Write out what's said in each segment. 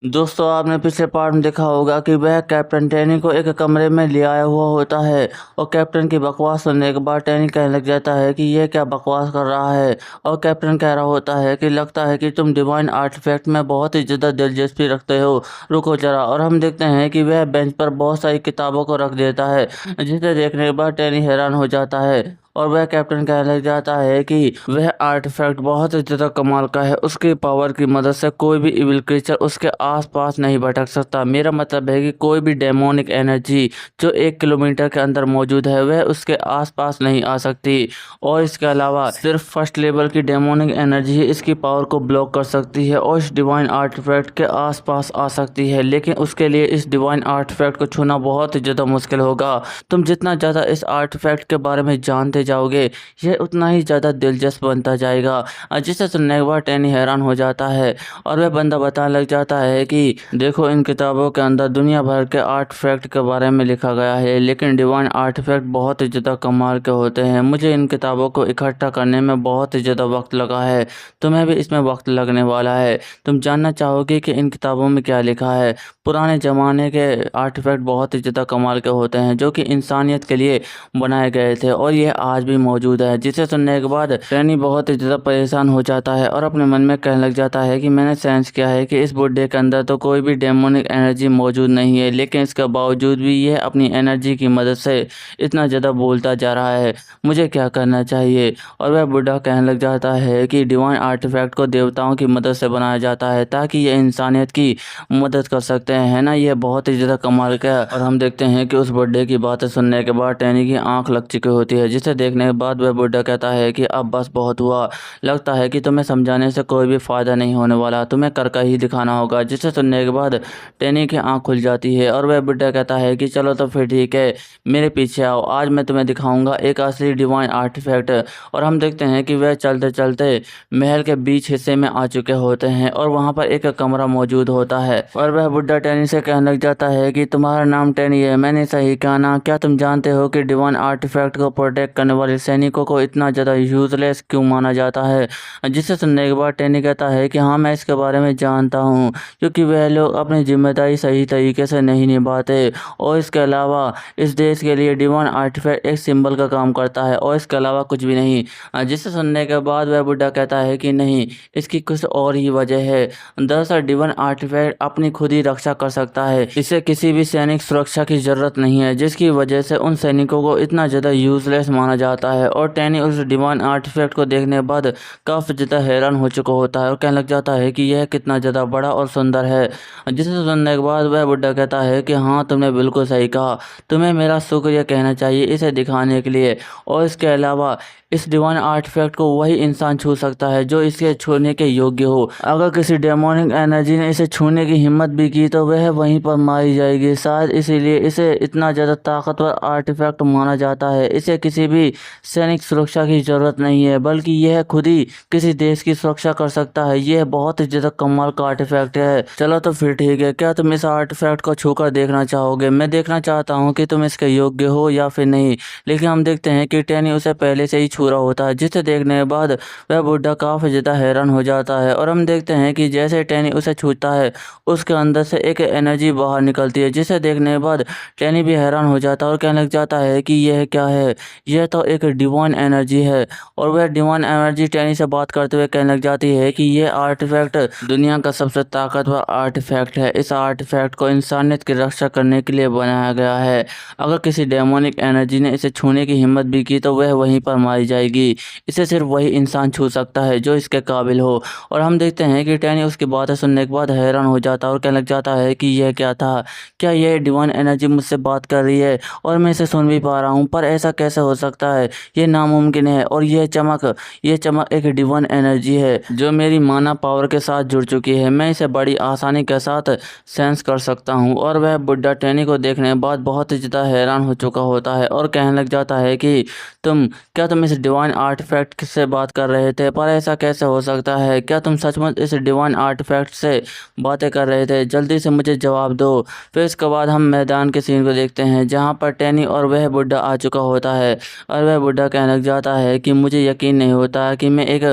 दोस्तों आपने पिछले पार्ट में देखा होगा कि वह कैप्टन टैनी को एक कमरे में ले आया हुआ होता है और कैप्टन की बकवास सुनने के बाद टैनी कहने लग जाता है कि यह क्या बकवास कर रहा है। और कैप्टन कह रहा होता है कि लगता है कि तुम डिवाइन आर्टिफैक्ट में बहुत ही ज़्यादा दिलचस्पी रखते हो, रुको जरा। और हम देखते हैं कि वह बेंच पर बहुत सारी किताबों को रख देता है, जिसे देखने के बाद टैनी हैरान हो जाता है और वह कैप्टन कहने लग जाता है कि वह आर्टिफैक्ट बहुत ही ज़्यादा कमाल का है। उसकी पावर की मदद से कोई भी इविल क्रीचर उसके आसपास नहीं भटक सकता। मेरा मतलब है कि कोई भी डेमोनिक एनर्जी जो 1 किलोमीटर के अंदर मौजूद है वह उसके आसपास नहीं आ सकती। और इसके अलावा सिर्फ फर्स्ट लेवल की डेमोनिक एनर्जी ही इसकी पावर को ब्लॉक कर सकती है और इस डिवाइन आर्टिफैक्ट के आसपास आ सकती है। लेकिन उसके लिए इस डिवाइन आर्टिफैक्ट को छूना बहुत ही ज़्यादा मुश्किल होगा। तुम जितना ज़्यादा इस आर्टिफैक्ट के बारे में जानते जाओगे यह उतना ही ज़्यादा दिलचस्प बनता जाएगा। जिसे सुनने के बाद टैनी हैरान हो जाता है और वह बंदा बताने लग जाता है कि देखो, इन किताबों के अंदर दुनिया भर के आर्टिफैक्ट के बारे में लिखा गया है, लेकिन डिवाइन आर्टिफैक्ट बहुत ही ज़्यादा कमाल के होते हैं। मुझे इन किताबों को इकट्ठा करने में बहुत ही ज़्यादा वक्त लगा है, तुम्हें भी इसमें वक्त लगने वाला है। तुम जानना चाहोगे कि इन किताबों में क्या लिखा है। पुराने ज़माने के आर्टिफैक्ट बहुत ही ज़्यादा कमाल के होते हैं जो कि इंसानियत के लिए बनाए गए थे और यह आज भी मौजूद है। जिसे सुनने के बाद टैनी बहुत ही ज़्यादा परेशान हो जाता है और अपने मन में कहने लग जाता है कि मैंने सेंस किया है कि इस बुड्ढे के अंदर तो कोई भी डेमोनिक एनर्जी मौजूद नहीं है, लेकिन इसके बावजूद भी यह अपनी एनर्जी की मदद से इतना ज़्यादा बोलता जा रहा है। मुझे क्या करना चाहिए। और वह बुढ़ा कहने लग जाता है कि डिवाइन आर्टिफैक्ट को देवताओं की मदद से बनाया जाता है ताकि यह इंसानियत की मदद कर सकते हैं, है ना। यह बहुत ही ज़्यादा कमाल का है। और हम देखते हैं कि उस बुड्ढे की बातें सुनने के बाद टैनी की आंख लग चुकी होती है, जिसे देखने के बाद वह बुड्ढा कहता है कि अब बस बहुत हुआ, लगता है कि तुम्हें समझाने से कोई भी फ़ायदा नहीं होने वाला, तुम्हें करके ही दिखाना होगा। जिसे सुनने के बाद टैनी की आंख खुल जाती है और वह बुड्ढा कहता है कि चलो तो फिर ठीक है, मेरे पीछे आओ, आज मैं तुम्हें दिखाऊंगा एक असली डिवाइन आर्टिफैक्ट। और हम देखते हैं कि वह चलते चलते महल के बीच हिस्से में आ चुके होते हैं और वहाँ पर एक कमरा मौजूद होता है और वह बुड्ढा टैनी से कहने लग जाता है कि तुम्हारा नाम टैनी है, मैंने सही कहा ना। क्या तुम जानते हो कि डिवाइन आर्टिफैक्ट को प्रोटेक्ट करने वाले सैनिकों को इतना ज़्यादा यूजलेस क्यों माना जाता है। जिसे सुनने के बाद टैनी कहता है कि हाँ, मैं इसके बारे में जानता हूँ, क्योंकि वह लोग अपनी जिम्मेदारी सही तरीके से नहीं निभाते। और इसके अलावा इस देश के लिए डिवाइन आर्टिफैक्ट एक सिंबल का काम करता है और इसके अलावा कुछ भी नहीं। जिसे सुनने के बाद वह बुड्ढा कहता है कि नहीं, इसकी कुछ और ही वजह है। दरअसल डिवाइन आर्टिफैक्ट अपनी खुद ही रक्षा कर सकता है, इसे किसी भी सैनिक सुरक्षा की जरूरत नहीं है, जिसकी वजह से उन सैनिकों को इतना ज़्यादा यूजलेस माना जाता है। और टैनी उस डिवाइन आर्टिफैक्ट को देखने के बाद काफ़ी ज़्यादा हैरान हो चुका होता है और कहने लग जाता है कि यह कितना ज़्यादा बड़ा और सुंदर है। जिसे सुनने के बाद वह बुड्ढा कहता है कि हाँ, तुमने बिल्कुल सही कहा, तुम्हें मेरा शुक्रिया कहना चाहिए इसे दिखाने के लिए। और इसके अलावा इस डिवाइन आर्टिफैक्ट को वही इंसान छू सकता है जो इसे छूने के योग्य हो। अगर किसी डेमोनिक एनर्जी ने इसे छूने की हिम्मत भी की तो वह वहीं पर मारी जाएगी। शायद इसीलिए इसे इतना ज़्यादा ताकतवर आर्टिफैक्ट माना जाता है। इसे किसी भी सैनिक सुरक्षा की ज़रूरत नहीं है, बल्कि यह खुद ही किसी देश की सुरक्षा कर सकता है। यह बहुत ही ज़्यादा कमाल का आर्टिफैक्ट है। चलो तो फिर ठीक है, क्या तुम इस आर्टिफैक्ट को छूकर देखना चाहोगे। मैं देखना चाहता हूँ कि तुम इसके योग्य हो या फिर नहीं। लेकिन हम देखते हैं कि टैनी उसे पहले से ही छू रहा होता है, जिसे देखने के बाद वह बुड्ढा काफ़ी ज़्यादा हैरान हो जाता है। और हम देखते हैं कि जैसे टैनी उसे छूता है उसके अंदर से एक एनर्जी बाहर निकलती है, जिसे देखने के बाद टैनी भी हैरान हो जाता है और कहने लग जाता है कि यह क्या है। यह तो एक डिवाइन एनर्जी है। और वह डिवाइन एनर्जी टैनी से बात करते हुए कहने लग जाती है कि यह आर्टिफैक्ट दुनिया का सबसे ताकतवर आर्टिफैक्ट है। इस आर्टिफैक्ट को इंसानियत की रक्षा करने के लिए बनाया गया है। अगर किसी डेमोनिक एनर्जी ने इसे छूने की हिम्मत भी की तो वह वहीं पर मारी जाएगी। इसे सिर्फ वही इंसान छू सकता है जो इसके काबिल हो। और हम देखते हैं कि टैनी उसकी बातें सुनने के बाद हैरान हो जाता है और कहने लग जाता है कि यह क्या था। क्या यह डिवाइन एनर्जी मुझसे बात कर रही है और मैं इसे सुन भी पा रहा हूँ, पर ऐसा कैसे हो सकता है। ये नामुमकिन है। और यह चमक एक डिवाइन एनर्जी है जो मेरी माना पावर के साथ जुड़ चुकी है। मैं इसे बड़ी आसानी के साथ सेंस कर सकता हूँ। और वह बुड्ढा टैनी को देखने के बाद बहुत ही ज़्यादा हैरान हो चुका होता है और कहने लग जाता है कि क्या तुम इस डिवाइन आर्टिफैक्ट से बात कर रहे थे, पर ऐसा कैसे हो सकता है। क्या तुम सचमुच इस डिवाइन आर्टिफैक्ट से बातें कर रहे थे। जल्दी से मुझे जवाब दो। फिर इसके बाद हम मैदान के सीन को देखते हैं जहाँ पर टैनी और वह बुड्ढा आ चुका होता है। और वह बुढ़ा कहने लग जाता है कि मुझे यकीन नहीं होता कि मैं एक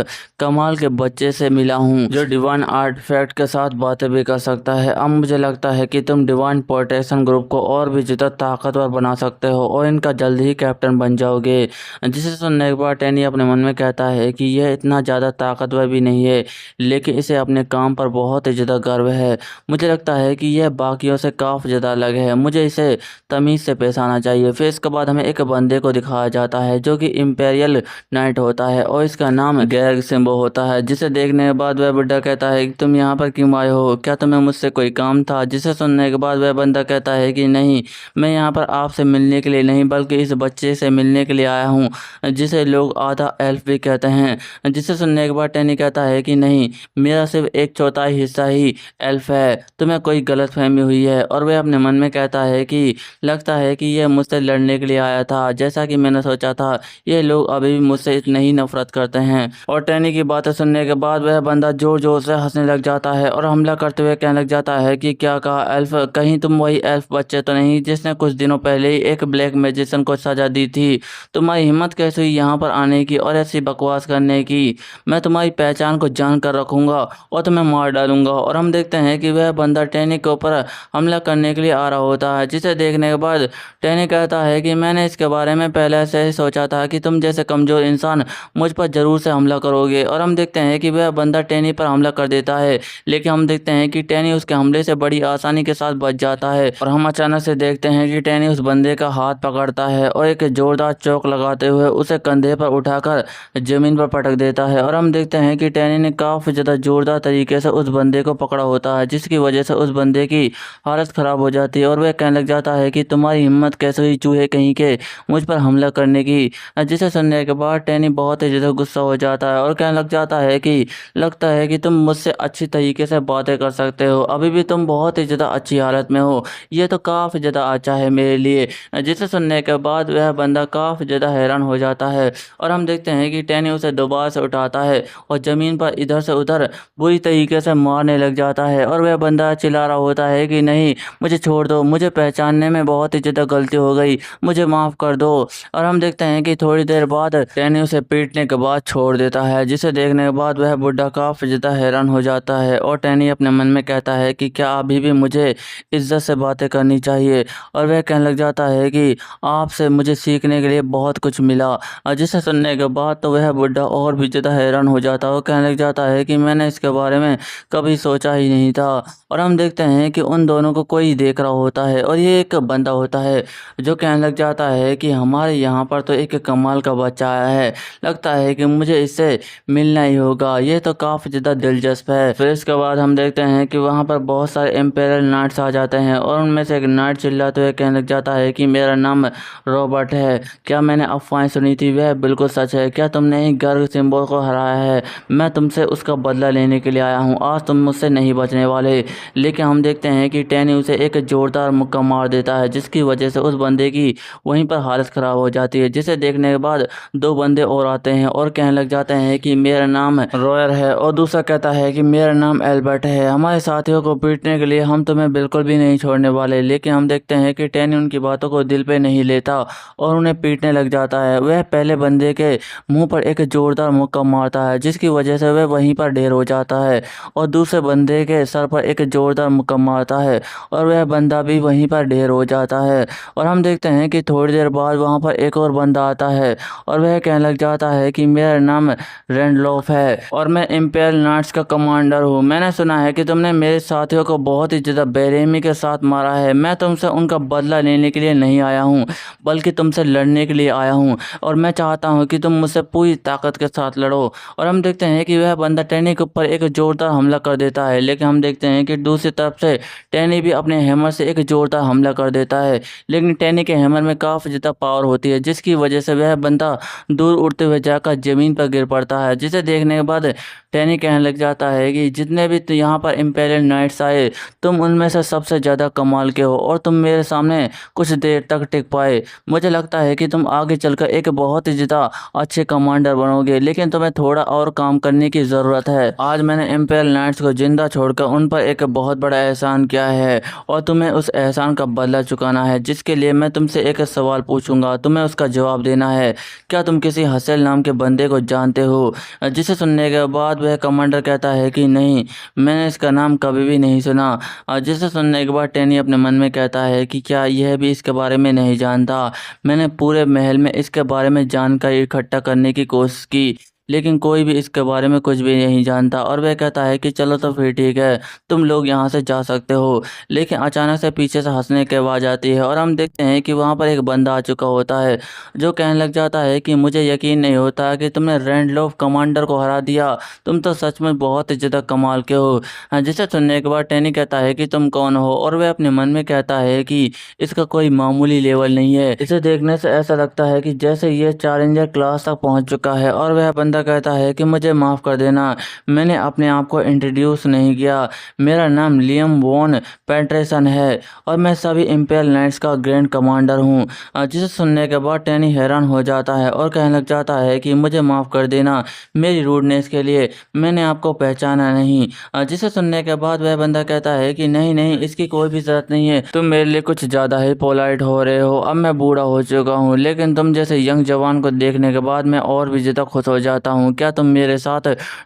कमाल के बच्चे से मिला हूँ जो डिवाइन आर्टिफैक्ट के साथ बातें भी कर सकता है। अब मुझे लगता है कि तुम डिवाइन प्रोटेक्शन ग्रुप को और भी ज़्यादा ताकतवर बना सकते हो और इनका जल्द ही कैप्टन बन जाओगे। जिसे सुनने के बाद टैनी अपने मन में कहता है कि यह इतना ज़्यादा ताकतवर भी नहीं है, लेकिन इसे अपने काम पर बहुत ही ज़्यादा गर्व है। मुझे लगता है कि यह बाकियों से काफ़ी ज़्यादा अलग है, मुझे इसे तमीज़ से पेश आना चाहिए। फिर इसके बाद हमें एक बंदे को दिखाया जाता है जो कि इम्पेरियल नाइट होता है और इसका नाम गैग सिम्बो होता है। जिसे देखने के बाद वह बुढ़ा कहता है कि तुम यहाँ पर क्यों आए हो, क्या तुम्हें मुझसे कोई काम था? जिसे सुनने के बाद वह बंदा कहता है कि नहीं, मैं यहाँ पर आपसे मिलने के लिए नहीं बल्कि इस बच्चे से मिलने के लिए आया हूँ जिसे लोग आधा एल्फ भी कहते हैं। जिसे सुनने के बाद टैनी कहता है कि नहीं, मेरा सिर्फ एक चौथाई हिस्सा ही एल्फ है, तुम्हें कोई गलतफहमी हुई है। और वह अपने मन में कहता है कि लगता है कि यह मुझसे लड़ने के लिए आया था, जैसा कि मैंने सोचा था। ये लोग अभी भी मुझसे इतनी ही नफरत करते हैं। और टैनी की बातें सुनने के बाद वह बंदा जोर जोर से हंसने लग जाता है और हमला करते हुए कहने लग जाता है कि क्या कहा एल्फ, कहीं तुम वही एल्फ बच्चे तो नहीं जिसने कुछ दिनों पहले ही एक ब्लैक मैजिशियन को सजा दी थी? तुम्हारी हिम्मत कैसे हुई यहाँ पर आने की और ऐसी बकवास करने की? मैं तुम्हारी पहचान को जान कर रखूंगा और तुम्हें मार डालूंगा। और हम देखते हैं कि वह बंदा टैनी के ऊपर हमला करने के लिए आ रहा होता है। जिसे देखने के बाद टैनी कहता है कि मैंने इसके बारे में पहले से ही सोचा था कि तुम जैसे कमजोर इंसान मुझ पर जरूर से हमला करोगे। और हम देखते हैं कि वह बंदा टैनी पर हमला कर देता है, लेकिन हम देखते हैं कि टैनी उसके हमले से बड़ी आसानी के साथ बच जाता है। और हम अचानक से देखते हैं कि टैनी उस बंदे का हाथ पकड़ता है और एक जोरदार चौक लगाते हुए उसे कंधे पर उठाकर जमीन पर पटक देता है। और हम देखते हैं कि टैनी ने काफी ज्यादा जोरदार तरीके से उस बंदे को पकड़ा होता है, जिसकी वजह से उस बंदे की हालत खराब हो जाती है और वह कहने लग जाता है कि तुम्हारी हिम्मत कैसे हुई चूहे कहीं के मुझ पर हमला करने की? जिसे सुनने के बाद टैनी बहुत ही ज्यादा गुस्सा हो जाता है और कहने लग जाता है कि लगता है कि तुम मुझसे अच्छी तरीके से बातें कर सकते हो, अभी भी तुम बहुत ही ज्यादा अच्छी हालत में हो, ये तो काफी ज्यादा अच्छा है मेरे लिए। जिसे सुनने के बाद वह बंदा काफी ज्यादा हैरान हो जाता है और हम देखते हैं कि टैनी उसे दोबारा से उठाता है और जमीन पर इधर से उधर बुरी तरीके से मारने लग जाता है। और वह बंदा चिल्ला रहा होता है कि नहीं, मुझे छोड़ दो, मुझे पहचानने में बहुत ही ज्यादा गलती हो गई, मुझे माफ कर दो। और हम देखते हैं कि थोड़ी देर बाद टैनी उसे पीटने के बाद छोड़ देता है। जिसे देखने के बाद वह बुढ़ा काफी ज्यादा हैरान हो जाता है और टैनी अपने मन में कहता है कि क्या अभी भी मुझे इज्जत से बातें करनी चाहिए? और वह कहने लग जाता है कि आपसे मुझे सीखने के लिए बहुत कुछ मिला। और जिसे सुनने के बाद तो वह बुढ़ा और भी ज़्यादा हैरान हो जाता है और कहने लग जाता है कि मैंने इसके बारे में कभी सोचा ही नहीं था। और हम देखते हैं कि उन दोनों को कोई देख रहा होता है और ये एक बंदा होता है जो कहने लग जाता है कि हमारे यहाँ पर तो एक कमाल का बच्चा आया है, लगता है कि मुझे इससे मिलना ही होगा, ये तो काफ़ी ज़्यादा दिलचस्प है। फिर इसके बाद हम देखते हैं कि वहाँ पर बहुत सारे एम्पेरल नाइट्स आ जाते हैं और उनमें से एक नाइट चिल्लाते हुए कहने लग जाता है कि मेरा नाम रॉबर्ट है, क्या मैंने अफवाहें सुनी थी वह बिल्कुल सच है, क्या तुमने ही गर्ग सिम्बो को हराया है? मैं तुमसे उसका बदला लेने के लिए आया हूँ, आज तुम मुझसे नहीं बचने वाले। लेकिन हम देखते हैं कि टैनी उसे एक जोरदार मुक्का मार देता है, जिसकी वजह से उस बंदे की वहीं पर हालत ख़राब हो जाती है। जिसे देखने के बाद दो बंदे और आते हैं और कहने लग जाते हैं कि मेरा नाम रॉयर है और दूसरा कहता है कि मेरा नाम एल्बर्ट है, हमारे साथियों को पीटने के लिए हम तुम्हें बिल्कुल भी नहीं छोड़ने वाले। लेकिन हम देखते हैं कि टैनी उनकी बातों को दिल पे नहीं लेता और उन्हें पीटने लग जाता है। वह पहले बंदे के मुंह पर एक जोरदार मुक्का मारता है, जिसकी वजह से वह वहीं पर ढेर हो जाता है और दूसरे बंदे के सर पर एक जोरदार मुक्का मारता है और वह बंदा भी वहीं पर ढेर हो जाता है। और हम देखते हैं कि थोड़ी देर बाद वहाँ पर एक और बंदा आता है और वह कहने लग जाता है कि मेरा नाम रैंडलॉफ है और मैं इम्पेरियल नाइट्स का कमांडर हूँ। मैंने सुना है कि तुमने मेरे साथियों को बहुत ही ज़्यादा बेरहमी के साथ मारा है। मैं तुमसे उनका बदला लेने के लिए नहीं आया हूँ, बल्कि तुमसे लड़ने के लिए आया हूँ और मैं चाहता हूँ कि तुम मुझसे पूरी ताकत के साथ लड़ो। और हम देखते हैं कि वह बंदा टैनी के ऊपर एक जोरदार हमला कर देता है, लेकिन हम देखते हैं कि दूसरी तरफ से टैनी भी अपने हैमर से एक जोरदार हमला कर देता है। लेकिन टैनी के हैमर में काफ़ी ज़्यादा पावर होती है, जिसकी वजह से वह बंदा दूर उड़ते हुए जाकर ज़मीन पर गिर पड़ता है। जिसे देखने के बाद टैनी कहने लग जाता है कि जितने भी यहाँ पर इम्पेरियल नाइट्स आए, तुम उनमें से सबसे ज़्यादा कमाल के हो और तुम मेरे सामने कुछ देर तक टिक पाए। मुझे लगता है कि तुम आगे चलकर एक बहुत ही ज़्यादा अच्छे कमांडर बनोगे, लेकिन तुम्हें थोड़ा और काम करने की ज़रूरत है। आज मैंने इम्पेरियल नाइट्स को जिंदा छोड़कर उन पर एक बहुत बड़ा एहसान किया है और तुम्हें उस एहसान का बदला चुकाना है, जिसके लिए मैं तुमसे एक सवाल पूछूंगा, तुम्हें उसका जवाब देना है। क्या तुम किसी हसेल नाम के बंदे को जानते हो? जिसे सुनने के बाद वह कमांडर कहता है कि नहीं, मैंने इसका नाम कभी भी नहीं सुना। जिसे सुनने के बाद टैनी अपने मन में कहता है कि क्या यह भी इसके बारे में नहीं जानता? मैंने पूरे महल में इसके बारे में जानकारी इकट्ठा करने की कोशिश की, लेकिन कोई भी इसके बारे में कुछ भी नहीं जानता। और वह कहता है कि चलो तो फिर ठीक है, तुम लोग यहाँ से जा सकते हो। लेकिन अचानक से पीछे से हंसने की आवाज़ आती है और हम देखते हैं कि वहाँ पर एक बंदा आ चुका होता है, जो कहने लग जाता है कि मुझे यकीन नहीं होता कि तुमने रैंडलोफ कमांडर को हरा दिया। तुम तो सच में बहुत ही ज़्यादा कमाल के हो। जिसे सुनने के बाद टैनी कहता है कि तुम कौन हो, और वह अपने मन में कहता है कि इसका कोई मामूली लेवल नहीं है। इसे देखने से ऐसा लगता है कि जैसे ये चैलेंजर क्लास तक पहुंच चुका है। और वह बंदा कहता है कि मुझे माफ़ कर देना, मैंने अपने आप को इंट्रोड्यूस नहीं किया। मेरा नाम लियम वॉन पेट्रेसन है और मैं सभी इम्पेरियल नाइट्स का ग्रैंड कमांडर हूँ। जिसे सुनने के बाद टैनी हैरान हो जाता है और कहने लग जाता है कि मुझे माफ़ कर देना मेरी रूडनेस के लिए, मैंने आपको पहचाना नहीं। जिसे सुनने के बाद वह बंदा कहता है कि नहीं नहीं, इसकी कोई भी ज़रूरत नहीं है, तुम मेरे लिए कुछ ज़्यादा ही पोलाइट हो रहे हो। अब मैं बूढ़ा हो चुका हूँ, लेकिन तुम जैसे यंग जवान को देखने के बाद मैं और भी ज़्यादा खुश हो जाता हूँ। क्या तुम मेरे साथ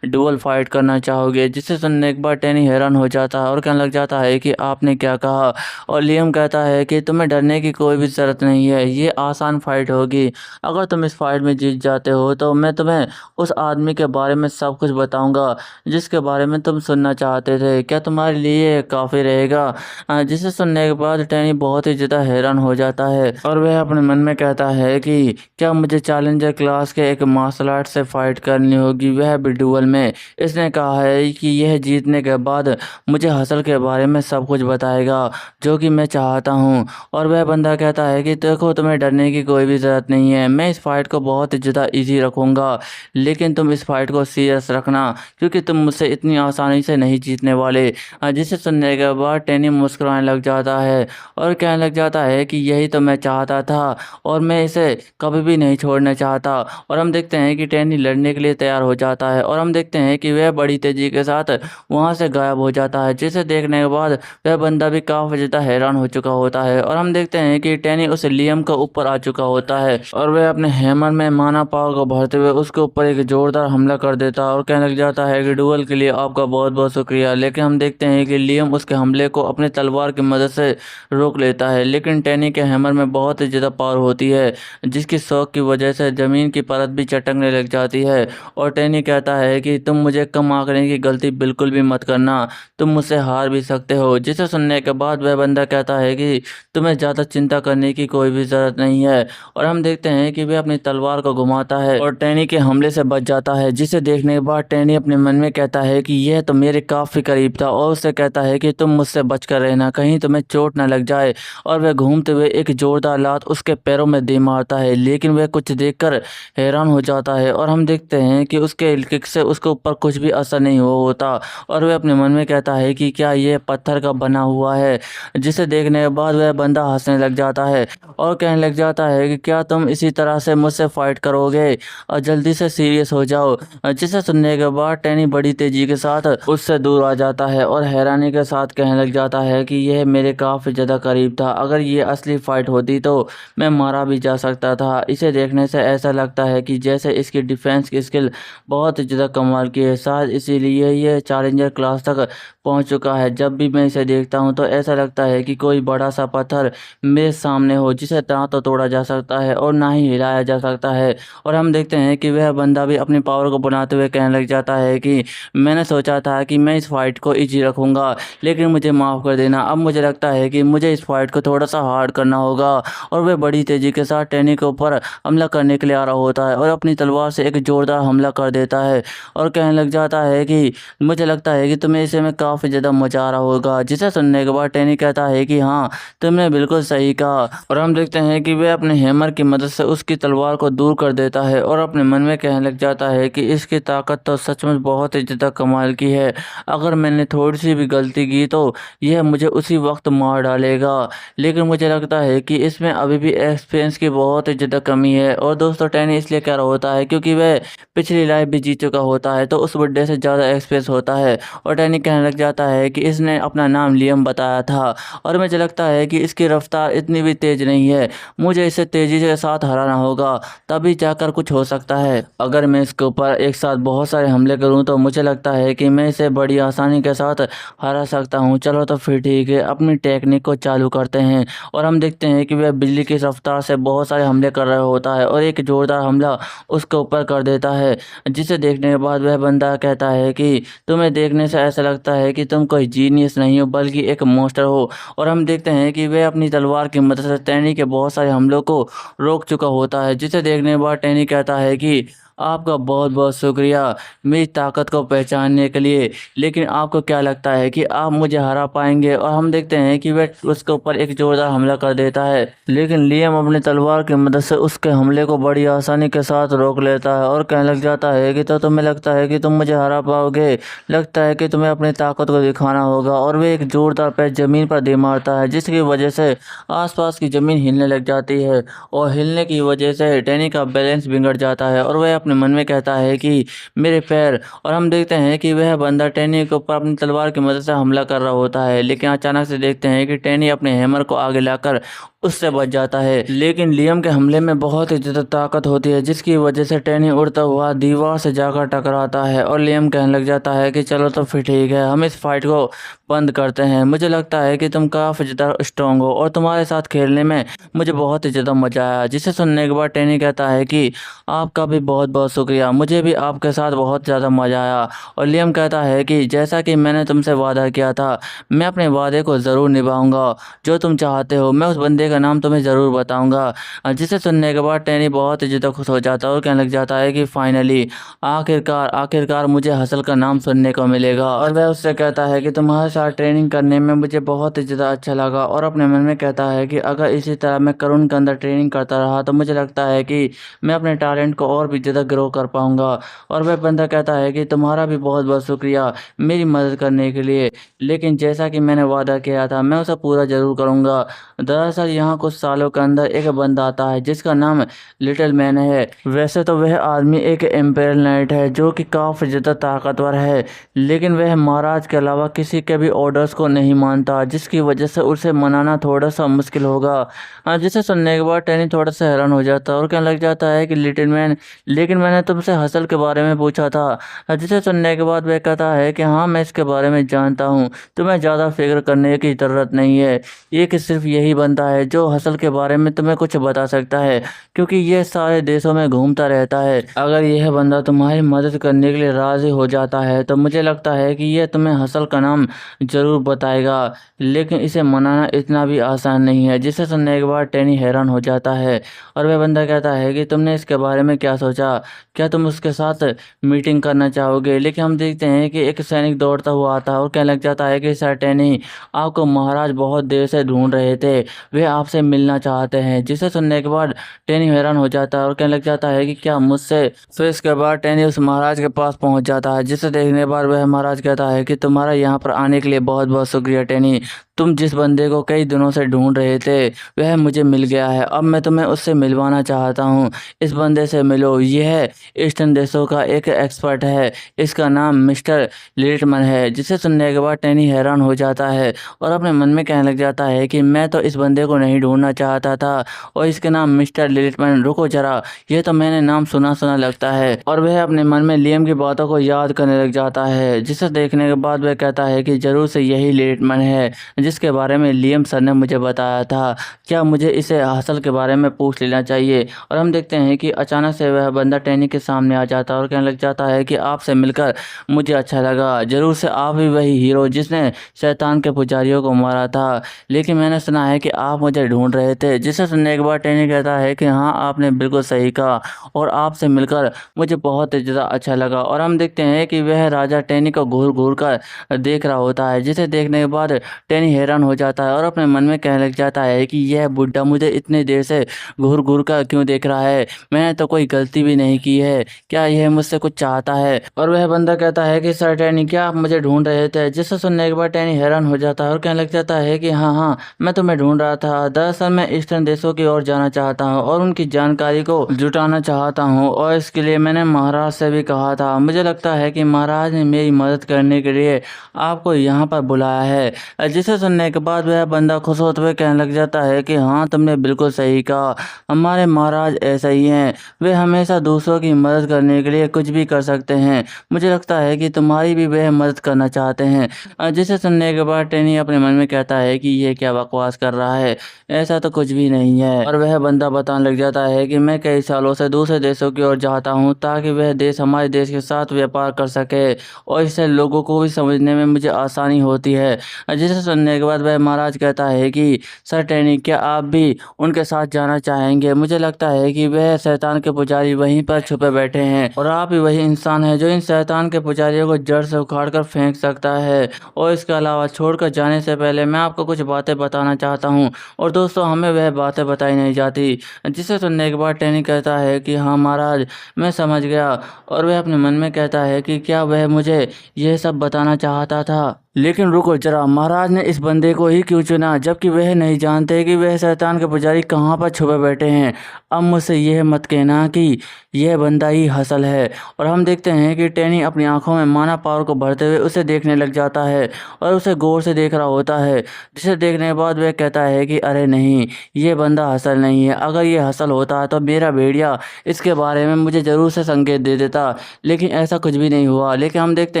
डुअल फाइट करना चाहोगे? जिसे सुनने के बाद टैनी हैरान हो जाता है और कहने लग जाता है कि आपने क्या कहा? और लियम कहता है कि तुम्हें डरने की कोई भी ज़रूरत नहीं है, ये आसान फाइट होगी। अगर तुम इस फाइट में जीत जाते हो तो मैं तुम्हें उस आदमी के बारे में सब कुछ बताऊंगा जिसके बारे में तुम सुनना चाहते थे। क्या तुम्हारे लिए काफ़ी रहेगा? जिसे सुनने के बाद टैनी बहुत ही ज़्यादा हैरान हो जाता है और वह अपने मन में कहता है कि क्या मुझे चैलेंजर क्लास के एक मार्शल आर्ट से फाइट करनी होगी, वह भी डुअल में। इसने कहा है कि यह जीतने के बाद मुझे हसल के बारे में सब कुछ बताएगा जो कि मैं चाहता हूँ। और वह बंदा कहता है कि देखो, तुम्हें डरने की कोई भी ज़रूरत नहीं है, मैं इस फाइट को बहुत ही ज़्यादा ईजी रखूँगा, लेकिन तुम इस फाइट को सीरियस रखना क्योंकि तुम मुझसे इतनी आसानी से नहीं जीतने वाले। जिसे सुनने के बाद टैनी मुस्कुराने लग जाता है और कहने लग जाता है कि यही तो मैं चाहता था और मैं इसे कभी भी नहीं छोड़ना चाहता। और हम देखते हैं कि टैनी लड़ने के लिए तैयार हो जाता है और हम देखते हैं कि वह बड़ी तेजी के साथ वहां से गायब हो जाता है। जिसे देखने के बाद वह बंदा भी काफी ज़्यादा हैरान हो चुका होता है और हम देखते हैं कि टैनी उस लियम के ऊपर आ चुका होता है और वह अपने हैमर में माना पावर को भरते हुए उसके ऊपर एक जोरदार हमला कर देता है और कहने लग जाता है कि डुअल के लिए आपका बहुत बहुत शुक्रिया। लेकिन हम देखते हैं कि लियम उसके हमले को अपने तलवार की मदद से रोक लेता है, लेकिन टैनी के हैमर में बहुत ही ज़्यादा पावर होती है जिसकी शौक की वजह से ज़मीन की परत भी चटकने लग जाती है। और टैनी कहता है कि तुम मुझे कम आंकने की गलती बिल्कुल भी मत करना, तुम मुझसे हार भी सकते हो। जिसे सुनने के बाद वह बंदा कहता है कि तुम्हें ज़्यादा चिंता करने की कोई भी ज़रूरत नहीं है। और हम देखते हैं कि वह अपनी तलवार को घुमाता है और टैनी के हमले से बच जाता है। जिसे देखने के बाद टैनी अपने मन में कहता है कि यह तो मेरे काफ़ी करीब था और उससे कहता है कि तुम मुझसे बचकर रहना, कहीं तुम्हें चोट न लग जाए। और वह घूमते हुए एक जोरदार लात उसके पैरों में दे मारता है, लेकिन वह कुछ देखकर हैरान हो जाता है और हम देखते हैं कि उसके किक से उसके ऊपर कुछ भी असर नहीं हुआ होता और वह अपने मन में कहता है कि क्या यह पत्थर का बना हुआ है। जिसे देखने के बाद वह बंदा हंसने लग जाता है और कहने लग जाता है कि क्या तुम इसी तरह से मुझसे फाइट करोगे और जल्दी से सीरियस हो जाओ। जिसे सुनने के बाद टैनी बड़ी तेजी के साथ उससे दूर आ जाता है और हैरानी के साथ कहने लग जाता है कि यह मेरे काफ़ी ज़्यादा करीब था, अगर ये असली फाइट होती तो मैं मारा भी जा सकता था। इसे देखने से ऐसा लगता है कि जैसे इसकी डिफेंस की स्किल बहुत ही ज़्यादा कमाल की है, शायद इसीलिए ये चैलेंजर क्लास तक पहुंच चुका है। जब भी मैं इसे देखता हूं तो ऐसा लगता है कि कोई बड़ा सा पत्थर मेरे सामने हो जिसे ना तो तोड़ा जा सकता है और ना ही हिलाया जा सकता है। और हम देखते हैं कि वह बंदा भी अपनी पावर को बनाते हुए कहने लग जाता है कि मैंने सोचा था कि मैं इस फाइट को ईजी रखूँगा, लेकिन मुझे माफ़ कर देना, अब मुझे लगता है कि मुझे इस फाइट को थोड़ा सा हार्ड करना होगा। और वह बड़ी तेज़ी के साथ टैनी के ऊपर हमला करने के लिए आ रहा होता है और अपनी तलवार से एक जोरदार हमला कर देता है और कहने लग जाता है कि मुझे लगता है कि तुम्हें इसे मैं काफ़ी ज़्यादा मज़ा आ रहा होगा। जिसे सुनने के बाद टैनी कहता है कि हाँ, तुमने बिल्कुल सही कहा। और हम देखते हैं कि वह अपने हैमर की मदद से उसकी तलवार को दूर कर देता है और अपने मन में कहने लग जाता है कि इसकी ताकत तो सचमुच बहुत ही ज़्यादा कमाल की है। अगर मैंने थोड़ी सी भी गलती की तो यह मुझे उसी वक्त मार डालेगा। लेकिन मुझे लगता है कि इसमें अभी भी एक्सपीरियंस की बहुत ही ज़्यादा कमी है। और दोस्तों टैनी इसलिए कह रहा होता है क्योंकि वह पिछली लाइफ भी जी चुका होता है, तो उस बुड्ढे से ज़्यादा एक्सपीरियंस होता है। और टैनी कहने लग जाता है कि इसने अपना नाम लियम बताया था और मुझे लगता है कि इसकी रफ्तार इतनी भी तेज़ नहीं है। मुझे इसे तेज़ी के साथ हराना होगा, तभी जाकर कुछ हो सकता है। अगर मैं इसके ऊपर एक साथ बहुत सारे हमले करूं तो मुझे लगता है कि मैं इसे बड़ी आसानी के साथ हरा सकता हूं। चलो तो फिर ठीक है, अपनी टेक्निक को चालू करते हैं। और हम देखते हैं कि वह बिजली की रफ्तार से बहुत सारे हमले कर रहा होता है और एक जोरदार हमला उसके ऊपर कर देता है। जिसे देखने के बाद वह बंदा कहता है कि तुम्हें देखने से ऐसा लगता है कि तुम कोई जीनियस नहीं हो बल्कि एक मॉन्स्टर हो। और हम देखते हैं कि वह अपनी तलवार की मदद से टैनी के बहुत सारे हमलों को रोक चुका होता है। जिसे देखने के बाद टैनी कहता है कि आपका बहुत बहुत शुक्रिया मेरी ताकत को पहचानने के लिए, लेकिन आपको क्या लगता है कि आप मुझे हरा पाएंगे? और हम देखते हैं कि वह उसके ऊपर एक जोरदार हमला कर देता है, लेकिन लियम अपनी तलवार की मदद से उसके हमले को बड़ी आसानी के साथ रोक लेता है और कहने लग जाता है कि तो तुम्हें लगता है कि तुम मुझे हरा पाओगे, लगता है कि तुम्हें अपनी ताकत को दिखाना होगा। और वह एक जोरदार पैर जमीन पर दे मारता है जिसकी वजह से आसपास की जमीन हिलने लग जाती है और हिलने की वजह से टैनी का बैलेंस बिगड़ जाता है और वह अपने मन में कहता है कि मेरे पैर। और हम देखते हैं कि वह बंदा टैनी के ऊपर अपनी तलवार की मदद से हमला कर रहा होता है, लेकिन अचानक से देखते हैं कि टैनी अपने हैमर को आगे लाकर उससे बच जाता है। लेकिन लियम के हमले में बहुत ही ज़्यादा ताकत होती है जिसकी वजह से टैनी उड़ता हुआ दीवार से जाकर टकराता है और लियम कहने लग जाता है कि चलो तो फिर ठीक है, हम इस फाइट को बंद करते हैं। मुझे लगता है कि तुम काफ़ी ज़्यादा स्ट्रॉन्ग हो और तुम्हारे साथ खेलने में मुझे बहुत ही ज़्यादा मज़ा आया। जिसे सुनने के बाद टैनी कहता है कि आपका भी बहुत बहुत शुक्रिया, मुझे भी आपके साथ बहुत ज़्यादा मज़ा आया। और लियम कहता है कि जैसा कि मैंने तुमसे वादा किया था, मैं अपने वादे को ज़रूर निभाऊंगा। जो तुम चाहते हो मैं उस बंदे का नाम तुम्हें ज़रूर बताऊंगा। जिसे सुनने के बाद टैनी बहुत ही ज़्यादा खुश हो जाता है और कहने लग जाता है कि फाइनली आखिरकार आखिरकार मुझे हसल का नाम सुनने को मिलेगा। और वह उससे कहता है कि तुम्हारे साथ ट्रेनिंग करने में मुझे बहुत ही ज़्यादा अच्छा लगा। और अपने मन में कहता है कि अगर इसी तरह मैं करुण के अंदर ट्रेनिंग करता रहा तो मुझे लगता है कि मैं अपने टैलेंट को और भी ज़्यादा ग्रो कर पाऊंगा। और वह बंदा कहता है कि तुम्हारा भी बहुत बहुत शुक्रिया मेरी मदद करने के लिए, लेकिन जैसा कि मैंने वादा किया था मैं उसे पूरा ज़रूर करूँगा। दरअसल यहाँ कुछ सालों के अंदर एक बंदा आता है जिसका नाम लिटिल मैन है। वैसे तो वह आदमी एक एम्पायर नाइट है जो कि काफ़ी ज़्यादा ताकतवर है, लेकिन वह महाराज के अलावा किसी के भी ऑर्डर्स को नहीं मानता, जिसकी वजह से उसे मनाना थोड़ा सा मुश्किल होगा। जिसे सुनने के बाद टैनी थोड़ा सा हैरान हो जाता है और कहने लग जाता है कि लिटिल मैन, लेकिन मैंने तुमसे हसल के बारे में पूछा था। जिसे सुनने के बाद वह कहता है कि हाँ मैं इसके बारे में जानता हूँ, तुम्हें ज़्यादा फिक्र करने की ज़रूरत नहीं है। ये कि सिर्फ यही बंदा है जो हसल के बारे में तुम्हें कुछ बता सकता है, क्योंकि ये सारे देशों में घूमता रहता है। अगर यह बंदा तुम्हारी मदद करने के लिए राज़ी हो जाता है तो मुझे लगता है कि यह तुम्हें हसल का नाम ज़रूर बताएगा, लेकिन इसे मनाना इतना भी आसान नहीं है। जिसे सुनने के बाद टैनी हैरान हो जाता है और वह बंदा कहता है कि तुमने इसके बारे में क्या सोचा, क्या तुम उसके साथ मीटिंग करना चाहोगे? लेकिन हम देखते हैं कि एक सैनिक दौड़ता हुआ आता है और कहने लग जाता है कि सर टैनी, आपको महाराज बहुत देर से ढूंढ रहे थे, वे आपसे मिलना चाहते हैं। जिसे सुनने के बाद टैनी हैरान हो जाता है और कहने लग जाता है कि क्या मुझसे? फिर इसके बाद टैनी उस महाराज के पास पहुंच जाता है, जिसे देखने के बाद वह महाराज कहता है कि तुम्हारा यहाँ पर आने के लिए बहुत बहुत शुक्रिया टैनी। तुम जिस बंदे को कई दिनों से ढूंढ रहे थे वह मुझे मिल गया है, अब मैं तुम्हें उससे मिलवाना चाहता हूँ। इस बंदे से मिलो, यह ईस्टर्न देशों का एक एक्सपर्ट है, इसका नाम मिस्टर लिटमन है। जिसे सुनने के बाद टैनी हैरान हो जाता है और अपने मन में कहने लग जाता है कि मैं तो इस बंदे को नहीं ढूंढना चाहता था और इसके नाम मिस्टर लिटमन, रुको जरा, ये तो मैंने नाम सुना सुना लगता है। और वह अपने मन में लियम की बातों को याद करने लग जाता है, जिसे देखने के बाद वह कहता है कि जरूर से यही लिटमन है जिसके बारे में लियम सर ने मुझे बताया था। क्या मुझे इसे हसल के बारे में पूछ लेना चाहिए? और हम देखते हैं कि अचानक से वह बंदा टैनी के सामने आ जाता है और कहने लग जाता है कि आपसे मिलकर मुझे अच्छा लगा। जरूर से आप ही वही हीरो जिसने शैतान के पुजारियों को मारा था, लेकिन मैंने सुना है कि आप मुझे ढूंढ रहे थे। जिसे सुनने के बाद टैनी कहता है कि हाँ, आपने बिल्कुल सही कहा और आपसे मिलकर मुझे बहुत ही ज़्यादा अच्छा लगा। और हम देखते हैं कि वह राजा टैनी को घूर घूर कर देख रहा होता है, जिसे देखने के बाद टैनी हैरान हो जाता है और अपने मन में कहने लग जाता है कि यह बुड्ढा मुझे इतने देर से घूर घूर कर क्यों देख रहा है? मैंने तो कोई गलती भी नहीं की है। क्या यह मुझसे कुछ चाहता है? और वह बंदा कहता है कि सर टैनी, क्या आप मुझे ढूंढ रहे थे? जिसे सुनने के बाद टैनी हैरान हो जाता है और कहने लग जाता है कि हाँ हाँ, मैं तुम्हें ढूंढ रहा था। दरअसल मैं ईस्टर्न देशों की ओर जाना चाहता हूँ और उनकी जानकारी को जुटाना चाहता हूँ, और इसके लिए मैंने महाराज से भी कहा था। मुझे लगता है कि महाराज ने मेरी मदद करने के लिए आपको यहाँ पर बुलाया है। जिसे सुनने के बाद वह बंदा खुश होते हुए कहने लग जाता है कि हाँ, तुमने बिल्कुल सही कहा। हमारे महाराज ऐसा ही हैं। वे हमेशा दूसरों की मदद करने के लिए कुछ भी कर सकते हैं। मुझे लगता है कि तुम्हारी भी वह मदद करना चाहते हैं। जिसे सुनने के बाद टैनी अपने मन में कहता है कि ये क्या बकवास कर रहा है, ऐसा तो कुछ भी नहीं है। और वह बंदा बताने लग जाता है कि मैं कई सालों से दूसरे देशों की ओर जाता हूँ ताकि वह देश हमारे देश के साथ व्यापार कर सके, और इससे लोगों को भी समझने में मुझे आसानी होती है। जिसे सुनने के बाद वह महाराज कहता है कि सर टैनी, क्या आप भी उनके साथ जाना चाहेंगे? मुझे लगता है कि वह शैतान के पुजारी वहीं पर छुपे बैठे हैं और आप ही वही इंसान है जो इन शैतान के पुजारियों को जड़ से उखाड़ कर फेंक सकता है। और इसके अलावा छोड़कर जाने से पहले मैं आपको कुछ बातें बताना चाहता हूँ, और दोस्तों हमें वह बातें बताई नहीं जाती। जिसे सुनने के बाद टैनी कहता है कि हाँ महाराज, मैं समझ गया। और वह अपने मन में कहता है कि क्या वह मुझे यह सब बताना चाहता था? लेकिन रुको जरा, महाराज ने इस बंदे को ही क्यों चुना जबकि वह नहीं जानते कि वह शैतान के पुजारी कहाँ पर छुपे बैठे हैं? अब मुझसे यह मत कहना कि यह बंदा ही हसल है। और हम देखते हैं कि टैनी अपनी आंखों में माना पावर को भरते हुए उसे देखने लग जाता है और उसे गौर से देख रहा होता है। जिसे देखने के बाद वह कहता है कि अरे नहीं, ये बंदा हसल नहीं है। अगर ये हसल होता तो मेरा भेड़िया इसके बारे में मुझे ज़रूर से संकेत दे देता, लेकिन ऐसा कुछ भी नहीं हुआ। लेकिन हम देखते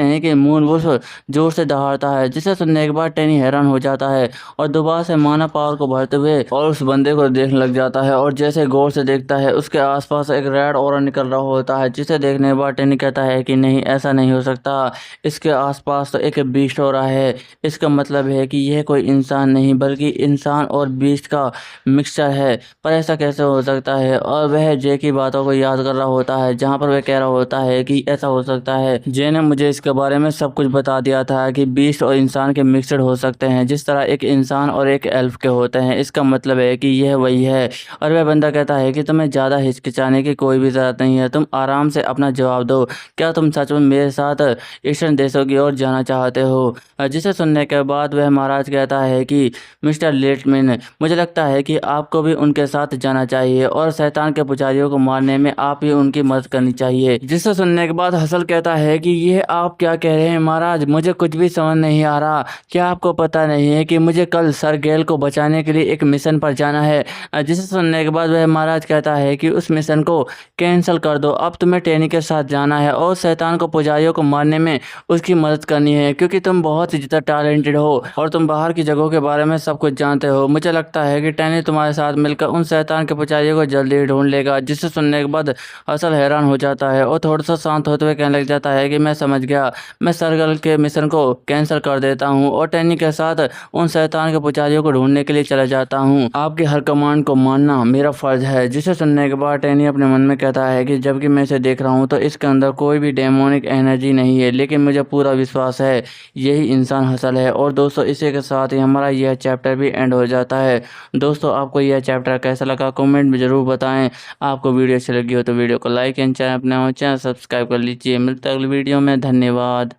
हैं कि मून वुल्फ जोर से दहाड़ता है, जिसे सुनने के बाद टैनी हैरान हो जाता है और दोबारा से माना पावर को भरते हुए और उस बंदे को देखने लग जाता है। और जैसे गौर से देखता है, उसके आसपास एक रेड ऑरा निकल रहा होता है, जिसे देखने के बाद टैनी कहता है कि नहीं, ऐसा नहीं हो सकता। इसके आसपास तो एक बीस्ट हो रहा है। इसका मतलब है कि यह कोई इंसान नहीं बल्कि इंसान और बीस्ट का मिक्सचर है। पर ऐसा कैसे हो सकता है? और वह जे की बातों को याद कर रहा होता है, जहाँ पर वह कह रहा होता है कि ऐसा हो सकता है। जे ने मुझे इसके बारे में सब कुछ बता दिया था कि बीस्ट और इंसान के मिक्सड हो सकते हैं, जिस तरह एक इंसान और एक एल्फ के होते हैं। इसका मतलब है कि यह वही है। और वह बंदा कहता है कि तुम्हें ज़्यादा हिचकिचाने की कोई भी ज़रूरत नहीं है, तुम आराम से अपना जवाब दो। क्या तुम सच में मेरे साथ ईस्टर्न देशों की ओर जाना चाहते हो? जिसे सुनने के बाद वह महाराज कहता है कि मिस्टर लेटमैन, मुझे लगता है कि आपको भी उनके साथ जाना चाहिए और शैतान के पुजारियों को मारने में आप ही उनकी मदद करनी चाहिए। जिसे सुनने के बाद हसल कहता है कि यह आप क्या कह रहे हैं महाराज? मुझे कुछ भी समझ नहीं आ रहा। क्या आपको पता नहीं है कि मुझे कल सर गेल को बचाने के लिए एक मिशन पर जाना है? जिसे सुनने के बाद वह महाराज कहता है कि उस मिशन को कैंसिल कर दो। अब तुम्हें टैनी के साथ जाना है और शैतान को पुजारियों को मारने में उसकी मदद करनी है, क्योंकि तुम बहुत ही ज़्यादा टैलेंटेड हो और तुम बाहर की जगहों के बारे में सब कुछ जानते हो। मुझे लगता है कि टैनी तुम्हारे साथ मिलकर उन शैतान के पुजारियों को जल्दी ही ढूंढ लेगा। जिसे सुनने के बाद हसल हैरान हो जाता है और थोड़ा सा शांत होते हुए कहने लग जाता है कि मैं समझ गया, मैं सरगल के मिशन को कैंसिल कर देता हूँ और टैनी के साथ उन शैतान के पुजारियों को ढूंढने के लिए चला जाता हूँ। आपके हर कमांड को मानना मेरा फर्ज है। जिसे सुनने के बाद टैनी अपने मन में कहता है कि जबकि मैं इसे देख रहा हूँ तो इसके अंदर कोई भी डेमोनिक एनर्जी नहीं है, लेकिन मुझे पूरा विश्वास है यही इंसान हसल है। और दोस्तों, इसी के साथ ही हमारा यह चैप्टर भी एंड हो जाता है। दोस्तों, आपको यह चैप्टर कैसा लगा कमेंट में ज़रूर बताएं। आपको वीडियो अच्छी लगी हो तो वीडियो को लाइक एंड चैनल अपने चैनल सब्सक्राइब कर लीजिए। मिलते हैं अगली वीडियो में। धन्यवाद।